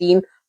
3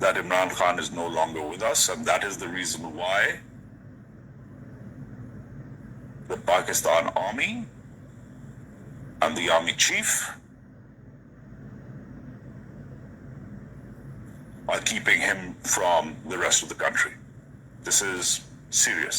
that Imran Khan is no longer with us, and that is the reason why the Pakistan Army and the Army Chief are keeping him from the rest of the country. This is serious.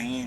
3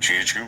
GHQ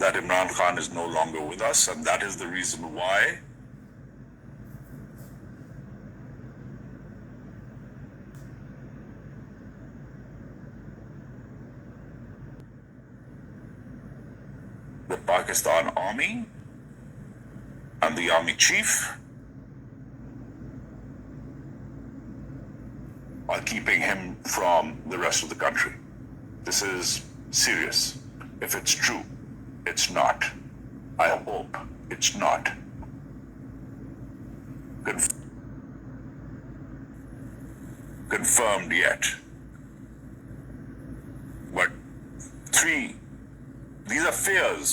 that Imran Khan is no longer with us, and that is the reason why the Pakistan Army and the Army Chief are keeping him from the rest of the country. This is serious. If it's true, it's not. I hope it's not. Confirmed yet. But 3, these are fears.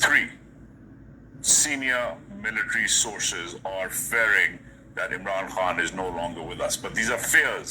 3 senior military sources are fearing that Imran Khan is no longer with us, but these are fears.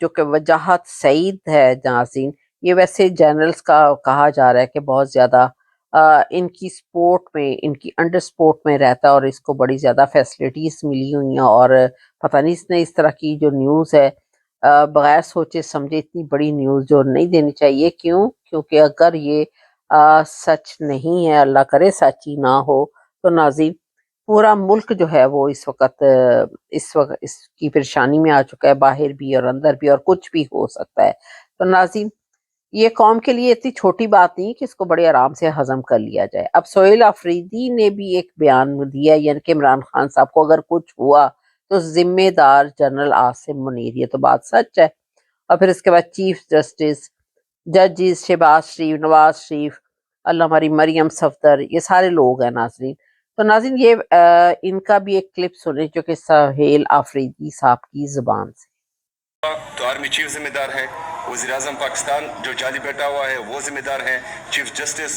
جو کہ وجاہت سعید ہے ناظرین، یہ ویسے generals کا کہا جا رہا ہے کہ بہت زیادہ ان کی سپورٹ میں، ان کی انڈر سپورٹ میں رہتا ہے اور اس کو بڑی زیادہ فیسلٹیز ملی ہوئی ہیں، اور پتہ نہیں اس نے اس طرح کی جو نیوز ہے بغیر سوچے سمجھے اتنی بڑی نیوز جو نہیں دینی چاہیے. کیونکہ اگر یہ سچ نہیں ہے، اللہ کرے سچ ہی نہ ہو، تو ناظرین پورا ملک جو ہے وہ اس وقت اس کی پریشانی میں آ چکا ہے، باہر بھی اور اندر بھی، اور کچھ بھی ہو سکتا ہے. تو ناظرین یہ قوم کے لیے اتنی چھوٹی بات نہیں کہ اس کو بڑے آرام سے ہضم کر لیا جائے. اب سہیل آفریدی نے بھی ایک بیان دیا، یعنی کہ عمران خان صاحب کو اگر کچھ ہوا تو ذمہ دار جنرل عاصم منیر. یہ تو بات سچ ہے. اور پھر اس کے بعد چیف جسٹس ججز شہباز شریف، نواز شریف، اللہ ہماری مریم صفدر، یہ سارے لوگ ہیں ناظرین. تو ناظرین یہ ان کا بھی ایک کلپ سنیں جو کہ سہیل آفریدی صاحب کی زبان سے. تو آرمی چیف ذمہ دار ہے، وزیر اعظم پاکستان جو جعلی بیٹھا ہوا ہے وہ ذمہ دار ہیں، چیف جسٹس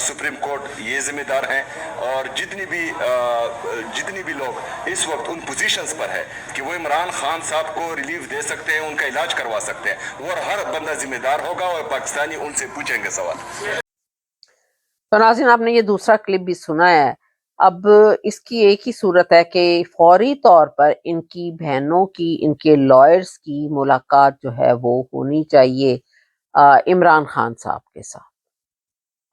سپریم کورٹ یہ ذمہ دار ہیں، اور جتنی بھی لوگ اس وقت ان پوزیشنز پر ہے کہ وہ عمران خان صاحب کو ریلیف دے سکتے ہیں، ان کا علاج کروا سکتے ہیں، وہ ہر بندہ ذمہ دار ہوگا اور پاکستانی ان سے پوچھیں گے سوال. تو ناظرین آپ نے یہ دوسرا کلپ بھی سنا ہے. اب اس کی ایک ہی صورت ہے کہ فوری طور پر ان کی بہنوں کی، ان کے لائرز کی ملاقات جو ہے وہ ہونی چاہیے عمران خان صاحب کے ساتھ.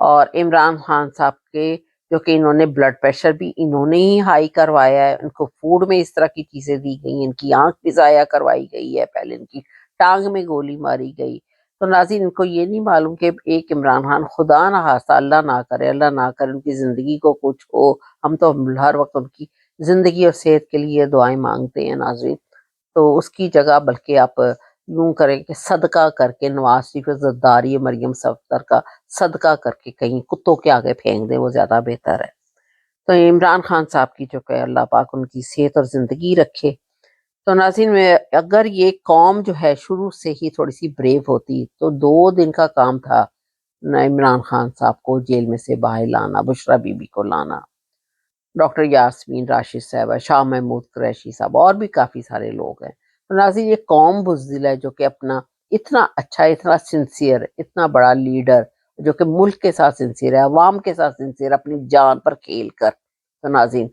اور عمران خان صاحب کے جو کہ انہوں نے بلڈ پریشر بھی انہوں نے ہی ہائی کروایا ہے، ان کو فوڈ میں اس طرح کی چیزیں دی گئی، ان کی آنکھ بھی ضائع کروائی گئی ہے، پہلے ان کی ٹانگ میں گولی ماری گئی. تو ناظرین ان کو یہ نہیں معلوم کہ ایک عمران خان، خدا نہ خواستہ، اللہ نہ کرے ان کی زندگی کو کچھ ہو، ہم تو ہر وقت ان کی زندگی اور صحت کے لیے دعائیں مانگتے ہیں ناظرین. تو اس کی جگہ بلکہ آپ یوں کریں کہ صدقہ کر کے نواز شریف زرداری مریم صفدر کا صدقہ کر کے کہیں کتوں کے آگے پھینک دیں، وہ زیادہ بہتر ہے. تو عمران خان صاحب کی جو کہ اللہ پاک ان کی صحت اور زندگی رکھے. تو ناظرین اگر یہ قوم جو ہے شروع سے ہی تھوڑی سی بریو ہوتی تو 2 دن کا کام تھا عمران خان صاحب کو جیل میں سے باہر لانا، بشرا بی بی کو لانا، ڈاکٹر یاسمین راشد صاحبہ، شاہ محمود قریشی صاحب، اور بھی کافی سارے لوگ ہیں. تو ناظرین یہ قوم بزدل ہے جو کہ اپنا اتنا اچھا، اتنا سنسیئر، اتنا بڑا لیڈر جو کہ ملک کے ساتھ سنسیئر ہے، عوام کے ساتھ سنسیئر، اپنی جان پر کھیل کر. تو ناظرین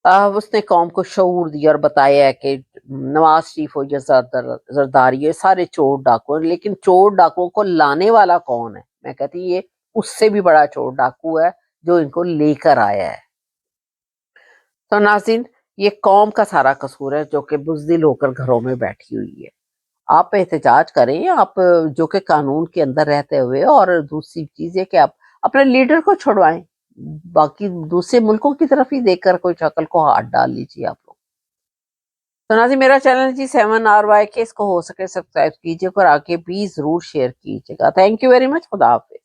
اس نے قوم کو شعور دیا اور بتایا ہے کہ نواز شریف ہو یا زرداری، یہ سارے چور ڈاکو ہیں، لیکن چور ڈاکو کو لانے والا کون ہے؟ میں کہتی یہ اس سے بھی بڑا چور ڈاکو ہے جو ان کو لے کر آیا ہے. تو ناظرین یہ قوم کا سارا قصور ہے جو کہ بزدل ہو کر گھروں میں بیٹھی ہوئی ہے. آپ احتجاج کریں، آپ جو کہ قانون کے اندر رہتے ہوئے، اور دوسری چیز ہے کہ آپ اپنے لیڈر کو چھڑوائیں، باقی دوسرے ملکوں کی طرف ہی دیکھ کر کوئی شکل کو ہاتھ ڈال لیجیے آپ لوگ. تو ناظرین میرا چینل جی 7RY کے، اس کو ہو سکے سبسکرائب کیجیے اور آگے بھی ضرور شیئر کیجیے گا. Thank you very much. خدا حافظ.